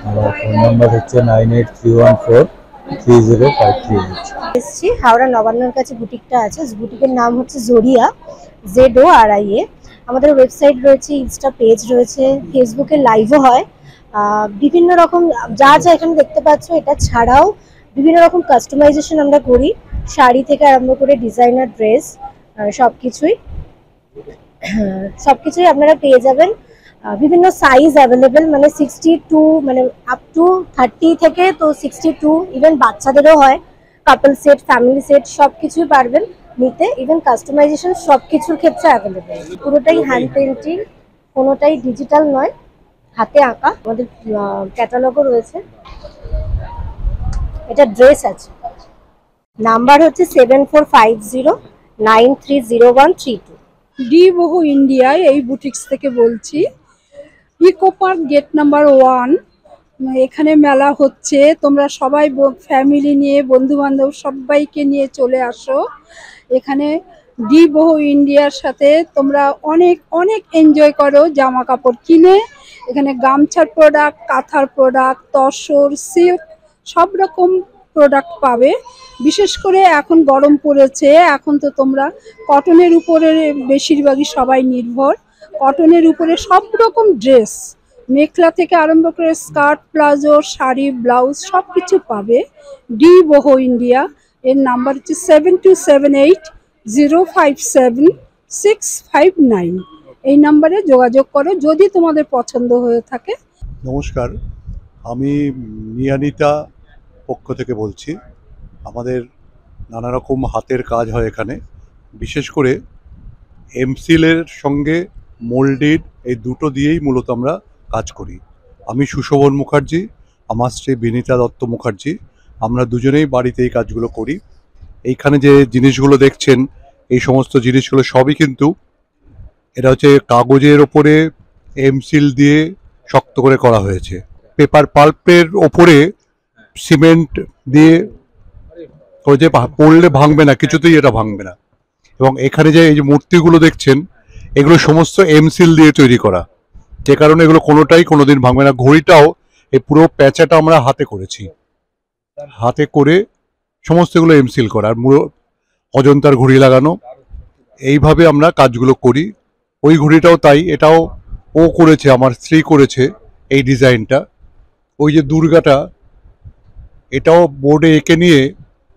আমার ফোন নাম্বার হচ্ছে 9831430538। এসছি হাওড়া নবান্নর কাছে বুটিকটা আছে, বুটিকের নাম হচ্ছে জরিয়া, ZORIA। আমাদের ওয়েবসাইট রয়েছে, ইনস্টা পেজ রয়েছে, ফেসবুকে লাইভও হয়। বিভিন্ন রকম যা যা এখানে দেখতে পাচ্ছ, এটা ছাড়াও বিভিন্ন রকম কাস্টমাইজেশন আমরা করি, শাড়ি থেকে আরম্ভ করে ডিজাইনার ড্রেস, সবকিছুই আপনারা পেয়ে যাবেন। বিভিন্ন সাইজ অ্যাভেলেবেল, মানে 62 মানে আপ টু 30 থেকে তো 62, ইভেন বাচ্চাদেরও হয়, কাপল সেট, ফ্যামিলি সেট, সবকিছুই পারবেন নিতে। ইভেন কাস্টমাইজেশন সবকিছুর ক্ষেত্রে অ্যাভেলেবেল। পুরোটাই হ্যান্ড পেন্টিং, কোনোটাই ডিজিটাল নয়, হাতে আঁকা। আমাদের ক্যাটালগও রয়েছে। এটা ড্রেস আছে, নাম্বার হচ্ছে 7450930132। ডি বহু ইন্ডিয়ায় এই বুটিক্স থেকে বলছি। ইকো পার্ক গেট নাম্বার 1, এখানে মেলা হচ্ছে। তোমরা সবাই ফ্যামিলি নিয়ে, বন্ধু বান্ধব সবাইকে নিয়ে চলে আসো। এখানে ডি বহু ইন্ডিয়ার সাথে তোমরা অনেক অনেক এনজয় করো, জামা কাপড় কিনে। এখানে গামছার প্রোডাক্ট, কাঁথার প্রোডাক্ট, তসর, সিল্ক, সব রকম প্রোডাক্ট পাবে। বিশেষ করে এখন গরম পড়েছে, এখন তো তোমরা কটনের উপরে বেশিরভাগই সবাই নির্ভর। কটনের উপরে সব রকম ড্রেস, মেখলা থেকে আরম্ভ করে স্কার্ট, প্লাজো, শাড়ি, ব্লাউজ সব কিছু পাবে। ডি বহু ইন্ডিয়া, এর নাম্বার হচ্ছে 7278057659। এই নাম্বারে যোগাযোগ করো যদি তোমাদের পছন্দ হয়ে থাকে। নমস্কার, আমি নিয়ানিতা পক্ষ থেকে বলছি। আমাদের নানা রকম হাতের কাজ হয় এখানে, বিশেষ করে এমসিলের সঙ্গে মোল্ডেড এই দুটো দিয়েই মূলত আমরা কাজ করি। আমি সুশোভন মুখার্জি, আমার স্ত্রী বিনীতা দত্ত মুখার্জি, আমরা দুজনেই বাড়িতে এই কাজগুলো করি। এইখানে যে জিনিসগুলো দেখছেন, এই সমস্ত জিনিসগুলো সবই কিন্তু এটা হচ্ছে কাগজের ওপরে এমসিল দিয়ে শক্ত করে করা হয়েছে। পেপার পাল্পের ওপরে সিমেন্ট দিয়ে যে পড়লে ভাঙবে না, কিছুতেই এটা ভাঙবে না। এবং এখানে যে এই যে মূর্তিগুলো দেখছেন, এগুলো সমস্ত এমসিল দিয়ে তৈরি করা, যে কারণে এগুলো কোনোটাই কোনোদিন ভাঙবে না। ঘড়িটাও এই পুরো প্যাঁচাটা আমরা হাতে করেছি, হাতে করে সমস্ত এগুলো এমসিল করা, আর পুরো অজন্তার ঘড়ি লাগানো। এইভাবে আমরা কাজগুলো করি। ওই ঘড়িটাও তাই, এটাও ও করেছে, আমার স্ত্রী করেছে এই ডিজাইনটা। ওই যে দুর্গাটা, এটাও বোর্ডে এঁকে নিয়ে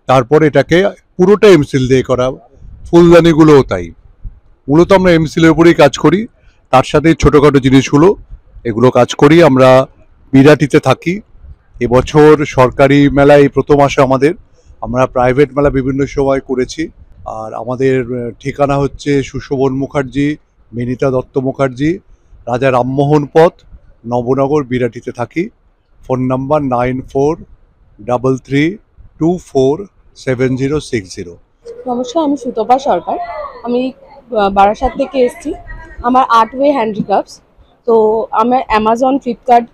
তারপর এটাকে পুরোটা এমসিল দিয়ে করা, ফুলদানিগুলোও তাই। মূলত আমরা এমসিলের উপরেই কাজ করি, তার সাথে ছোটোখাটো জিনিসগুলো এগুলো কাজ করি। আমরা বিরাটিতে থাকি, এবছর সরকারি মেলা এই প্রথম আসে আমাদের, আমরা প্রাইভেট মেলা বিভিন্ন সময় করেছি। আর আমাদের ঠিকানা হচ্ছে সুশোভন মুখার্জি, বিনীতা দত্ত মুখার্জি, রাজা রামমোহন পথ, নবনগর, বিরাটিতে থাকি। Phone number 9433247060। নমস্কার, আমি সুতপা সরকার। আমি বারাসাত থেকে এসেছি। আমার আর্টওয়ে হ্যান্ডিক্রাফটস, তো আমার অ্যামাজন, ফ্লিপকার্ট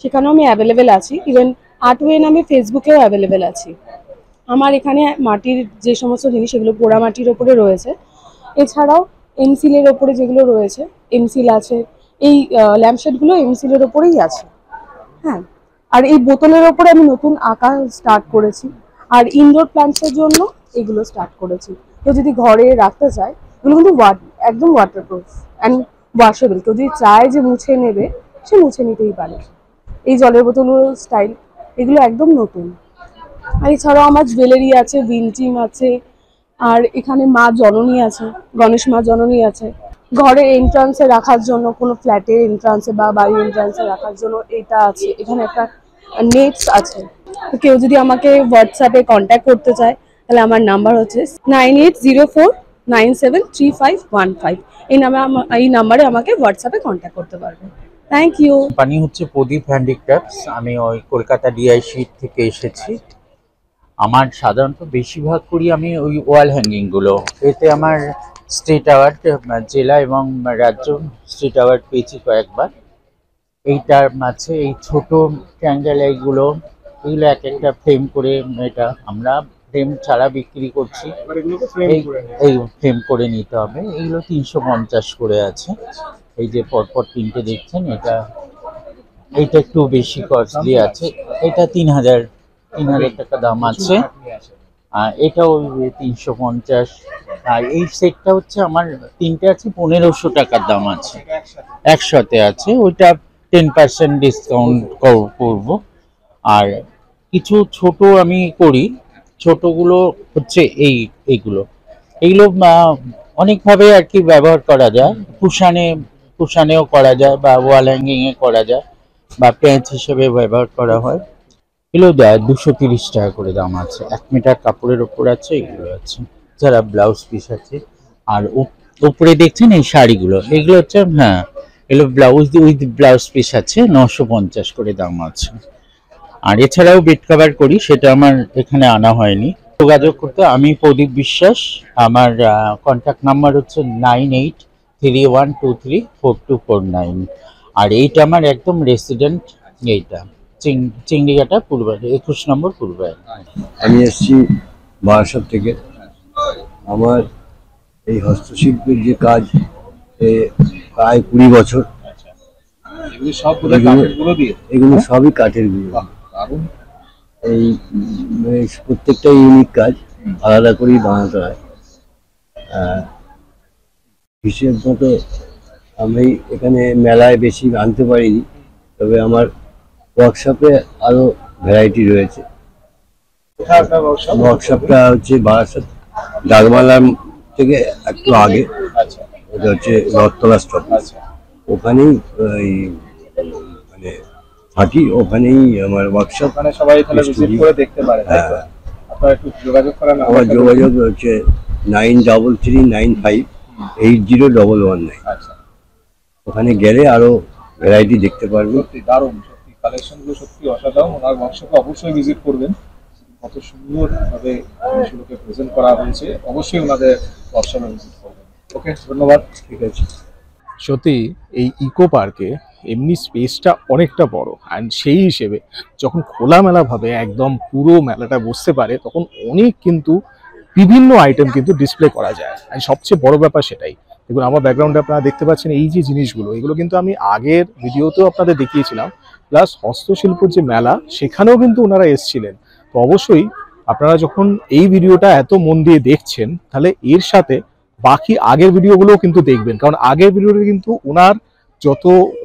সেখানেও আমি অ্যাভেলেবেল আছি। ইভেন আর্টওয়ে নামে ফেসবুকেও অ্যাভেলেবেল আছি। আমার এখানে মাটির যে সমস্ত জিনিস, সেগুলো পোড়া মাটির ওপরে রয়েছে। এছাড়াও এমসিলের ওপরে যেগুলো রয়েছে, এমসিল আছে। এই ল্যাম্পশেডগুলো এমসিলের ওপরেই আছে। হ্যাঁ, আর এই বোতলের ওপরে আমি নতুন আঁকা স্টার্ট করেছি। আর ইনডোর প্ল্যান্টসের জন্য এগুলো স্টার্ট করেছি। কেউ যদি ঘরে রাখতে চায়, এগুলো কিন্তু একদম ওয়াটারপ্রুফ অ্যান্ড ওয়াশেবল। কেউ যদি চায় যে মুছে নেবে, সে মুছে নিতেই পারে। এই জলের বোতলগুলো স্টাইল, এগুলো একদম নতুন। আর এছাড়াও আমার জুয়েলারি আছে, ভিনটিম আছে, আর এখানে মা জননী আছে, গণেশ মা জননী আছে। ঘরের এন্ট্রান্সে রাখার জন্য, কোনো ফ্ল্যাটের এন্ট্রান্সে বা বাড়ির এন্ট্রান্সে রাখার জন্য এটা আছে। এখানে একটা নেটস আছে। তো কেউ যদি আমাকে হোয়াটসঅ্যাপে কন্ট্যাক্ট করতে চায়, তাহলে আমার নাম্বার হচ্ছে 9804973515। এই নাম্বারে আমাকে হোয়াটসঅ্যাপে কন্ট্যাক্ট করতে পারবে। Thank you. কোম্পানি হচ্ছে প্রদীপ হ্যান্ডিক্রাফটস। আমি ওই কলকাতা ডিআইসি থেকে এসেছি। আমার সাধারণত বেশিরভাগ করি আমি ওই ওয়াল হ্যাঙ্গিংগুলো। এতে আমার স্টেট অ্যাওয়ার্ড, জেলা এবং রাজ্য স্টেট অ্যাওয়ার্ড পেয়েছি কয়েকবার। এইটার মাঝে এই ছোট ট্রায়াঙ্গেল এগুলো এক একটা ফ্রেম করে, এটা আমরা ফ্রেম ছাড়া বিক্রি করছি। এই ফ্রেম করে নিতে হবে। এইগুলো 350 করে আছে। এই যে পরপর তিনটে দেখছেন, এইটা একটু বেশি কস্টলি আছে। এটা 3000 টাকা দাম আছে। আর এটাও 350। আর এই সেটটা হচ্ছে আমার তিনটে আছে, 1500 টাকার দাম আছে। একসাথে আছে, ওইটা 10% ডিসকাউন্ট করবো। আর কিছু ছোট আমি করি। ছোটগুলো হচ্ছে এইগুলো অনেকভাবে আর কি ব্যবহার করা যায়। কুশানেও করা যায়, বা ওয়াল হ্যাঙ্গিংয়ে করা যায়, বা পেঁচ হিসেবে ব্যবহার করা হয়। এগুলো 230 টাকা করে দাম আছে। 1 মিটার কাপড়ের ওপর আছে, এগুলো আছে। যারা ব্লাউজ পিস আছে। আর উপরে দেখছেন এই শাড়িগুলো, এগুলো হচ্ছে, হ্যাঁ, এগুলো ব্লাউজ উইথ ব্লাউজ পিস আছে, 950 করে দাম আছে। আর এছাড়াও বেড কভার করি, সেটা আমার এখানে আনা হয়নি। যোগাযোগ করতে আমি প্রদীপ বিশ্বাস। আমার কন্ট্যাক্ট নাম্বার হচ্ছে 9831234249। আর এইটা আমার একদম রেসিডেন্ট, এইটা চিংড়িঘাটা পূর্বায়ন, 21 নম্বর পূর্বায়ন। আমি এসেছি বারাসাত থেকে। আমার এই হস্তশিল্পের যে কাজ, প্রায় 20 বছর। এগুলো সবই কাঠের গুঁড়ো। এই প্রত্যেকটা ইউনিক কাজ, আলাদা করেই বানাতে হয়। হিসেব মতো আমি এখানে মেলায় বেশি আনতে পারিনি, তবে আমার ওয়ার্কশপে আরো ভ্যারাইটি রয়েছে। ওয়ার্কশপটা হচ্ছে বারাসাত ডাকবাংলা থেকে একটু আগে, এটা হচ্ছে রথতলা স্টপ। ওখানেই মানে থাকি, ওখানেই আমার ওয়ার্কশপ। সবাই এখানে ভিজিট করে দেখতে পারে। আপনারা একটু যোগাযোগ করেন। আমার যোগাযোগ হচ্ছে 9339580119। আচ্ছা, ওখানে গেলে আরো ভ্যারাইটি দেখতে পারবেন। সত্যি দারুণ, সত্যি কালেকশনগুলো সত্যি অসাধারণ। ওনার ওয়ার্কশপে অবশ্যই ভিজিট করবেন, কত সুন্দরভাবে জিনিসগুলোকে প্রেজেন্ট করা হয়েছে। অবশ্যই ওনাদের ওয়ার্কশপে ভিজিট করবেন। ওকে, ধন্যবাদ। ঠিক আছে। সত্যি এই ইকো পার্কে এমনি স্পেসটা অনেকটা বড়, অ্যান্ড সেই হিসেবে যখন খোলামেলাভাবে একদম পুরো মেলাটা বসতে পারে তখন অনেক কিন্তু বিভিন্ন আইটেম কিন্তু ডিসপ্লে করা যায়। আর সবচেয়ে বড় ব্যাপার সেটাই। দেখুন আমার ব্যাকগ্রাউন্ডে আপনারা দেখতে পাচ্ছেন এই যে জিনিসগুলো, এগুলো কিন্তু আমি আগের ভিডিওতেও আপনাদের দেখিয়েছিলাম। প্লাস হস্তশিল্পর যে মেলা সেখানেও কিন্তু ওনারা এসেছিলেন। তো অবশ্যই আপনারা যখন এই ভিডিওটা এত মন দিয়ে দেখছেন তাহলে এর সাথে বাকি আগের ভিডিওগুলোও কিন্তু দেখবেন, কারণ আগের ভিডিওতে কিন্তু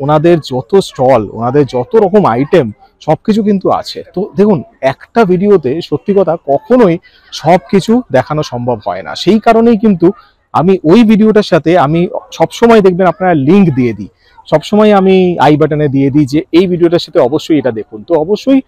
ওনাদের যত স্টল, ওনাদের যত রকম আইটেম সবকিছু কিন্তু আছে। তো দেখুন একটা ভিডিওতে সত্যি কথা কখনোই সবকিছু দেখানো সম্ভব হয় না। সেই কারণেই কিন্তু আমি ওই ভিডিওটার সাথে আমি সবসময় দেখবেন আপনারা লিঙ্ক দিয়ে দিই, সবসময় আমি আই বাটনে দিয়ে দিই যে এই ভিডিওটার সাথে অবশ্যই এটা দেখুন। তো অবশ্যই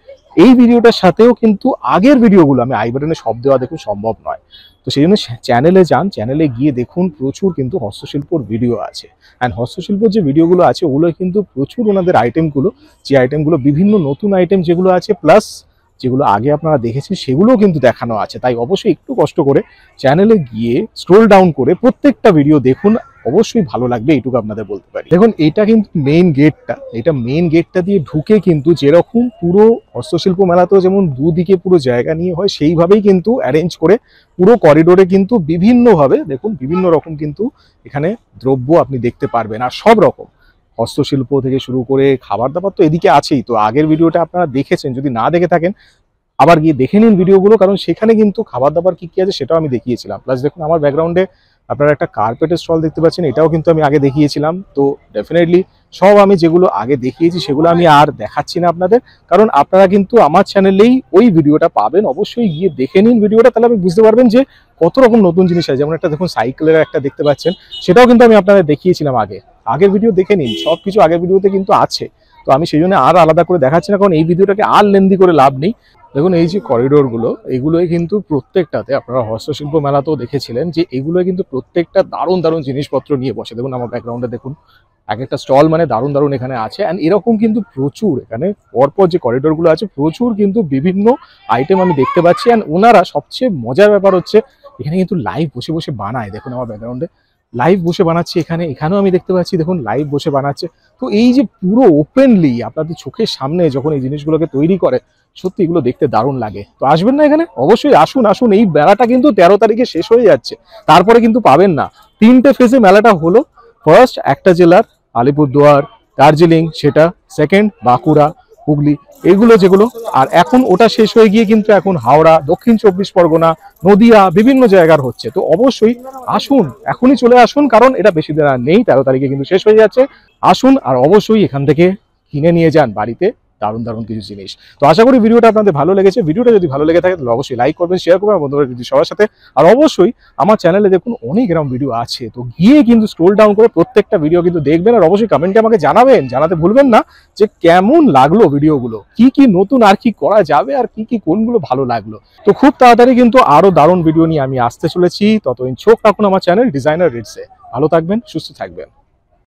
এই ভিডিওটার সাথেও কিন্তু আগের ভিডিওগুলো আমি আই বাটনে সব দেওয়া দেখুন সম্ভব নয়। তো সেই জন্য চ্যানেলে যান, চ্যানেলে গিয়ে দেখুন প্রচুর কিন্তু হস্তশিল্পর ভিডিও আছে। অ্যান্ড হস্তশিল্পর যে ভিডিওগুলো আছে ওগুলো কিন্তু প্রচুর ওনাদের আইটেমগুলো, যে আইটেমগুলো বিভিন্ন নতুন আইটেম যেগুলো আছে, প্লাস যেগুলো আগে আপনারা দেখেছেন সেগুলোও কিন্তু দেখানো আছে। তাই অবশ্যই একটু কষ্ট করে চ্যানেলে গিয়ে স্ক্রোল ডাউন করে প্রত্যেকটা ভিডিও দেখুন, অবশ্যই ভালো লাগবে, এইটুকু আপনাদের বলতে পারি। দেখুন এটা কিন্তু মেইন গেটটা, এটা মেইন গেটটা দিয়ে ঢুকে কিন্তু যেরকম পুরো হস্তশিল্প মেলাতেও যেমন দুদিকে পুরো জায়গা নিয়ে হয় সেইভাবেই কিন্তু অ্যারেঞ্জ করে পুরো করিডোরে কিন্তু বিভিন্নভাবে দেখুন বিভিন্ন রকম কিন্তু এখানে দ্রব্য আপনি দেখতে পারবেন। আর সব রকম হস্তশিল্প থেকে শুরু করে খাবার দাবার তো এদিকে আছেই। তো আগের ভিডিওটা আপনারা দেখেছেন, যদি না দেখে থাকেন আবার গিয়ে দেখে নিন ভিডিওগুলো, কারণ সেখানে কিন্তু খাবার দাবার কি কি আছে সেটাও আমি দেখিয়েছিলাম। প্লাস দেখুন আমার ব্যাকগ্রাউন্ডে আপনারা একটা কার্পেটের স্টল দেখতে পাচ্ছেন, এটাও কিন্তু আমি আগে দেখিয়েছিলাম। তো ডেফিনেটলি সব আমি যেগুলো আগে দেখিয়েছি সেগুলো আমি আর দেখাচ্ছি না আপনাদের, কারণ আপনারা কিন্তু আমার চ্যানেলেই ওই ভিডিওটা পাবেন। অবশ্যই গিয়ে দেখে নিন ভিডিওটা, তাহলে আপনি বুঝতে পারবেন যে কত রকম নতুন জিনিস আছে। যেমন একটা দেখুন সাইকেলের একটা দেখতে পাচ্ছেন, সেটাও কিন্তু আমি আপনাদের দেখিয়েছিলাম আগের ভিডিও দেখে নিন, সব কিছু আগের ভিডিওতে কিন্তু আছে। তো আমি সেই জন্য আর আলাদা করে দেখাচ্ছি না, কারণ এই ভিডিওটাকে আর লেন্দি করে লাভ নেই। দেখুন এই যে করিডোরগুলো, এগুলোই কিন্তু প্রত্যেকটাতে আপনারা হস্তশিল্প মেলাতেও দেখেছিলেন যে এগুলোই কিন্তু প্রত্যেকটা দারুণ দারুণ জিনিসপত্র নিয়ে বসে। দেখুন আমার ব্যাকগ্রাউন্ডে দেখুন এক একটা স্টল মানে দারুণ দারুণ এখানে আছে। অ্যান্ড এরকম কিন্তু প্রচুর এখানে পরপর যে করিডোরগুলো আছে প্রচুর কিন্তু বিভিন্ন আইটেম আমি দেখতে পাচ্ছি। অ্যান্ড ওনারা সবচেয়ে মজার ব্যাপার হচ্ছে এখানে কিন্তু লাইভ বসে বসে বানায়। দেখুন আমার ব্যাকগ্রাউন্ডে লাইভ বসে বানাচ্ছে, এখানেও আমি দেখতে পাচ্ছি দেখুন লাইভ বসে বানাচ্ছে। তো এই যে পুরো ওপেনলি আপনাদের চোখের সামনে যখন এই জিনিসগুলোকে তৈরি করে, সত্যি এগুলো দেখতে দারুণ লাগে। তো আসবেন না এখানে? অবশ্যই আসুন। এই মেলাটা কিন্তু 13 তারিখে শেষ হয়ে যাচ্ছে, তারপরে কিন্তু পাবেন না। 3টে ফেজে মেলাটা হলো। ফার্স্ট একটা জেলার আলিপুরদুয়ার, দার্জিলিং, সেটা সেকেন্ড বাঁকুড়া, হুগলি, এগুলো যেগুলো, আর এখন ওটা শেষ হয়ে গিয়ে কিন্তু এখন হাওড়া, দক্ষিণ 24 পরগনা, নদিয়া, বিভিন্ন জায়গার হচ্ছে। তো অবশ্যই আসুন, এখনই চলে আসুন, কারণ এটা বেশি দিন আর নেই, 13 তারিখে কিন্তু শেষ হয়ে যাচ্ছে। আসুন আর অবশ্যই এখান থেকে কিনে নিয়ে যান বাড়িতে দারুণ দারুণ কিছু জিনিস। তো আশা করি ভিডিওটা আপনাদের ভালো লেগেছে। ভিডিওটা যদি ভালো লেগে থাকে তাহলে অবশ্যই লাইক করবেন, শেয়ার করবেন বন্ধুরা যদি সবার সাথে। আর অবশ্যই আমার চ্যানেলে দেখুন অনেক এরকম ভিডিও আছে, তো গিয়ে কিন্তু স্ক্রোল ডাউন করে প্রত্যেকটা ভিডিও কিন্তু দেখবেন। আর অবশ্যই কমেন্টে আমাকে জানাতে ভুলবেন না যে কেমন লাগলো ভিডিওগুলো, কি কি নতুন আর কি করা যাবে, আর কি কি কোনগুলো ভালো লাগলো। তো খুব তাড়াতাড়ি কিন্তু আরো দারুণ ভিডিও নিয়ে আমি আসতে চলেছি। ততদিন চোখ রাখুন আমার চ্যানেল ডিজাইনার রিডসে। ভালো থাকবেন, সুস্থ থাকবেন।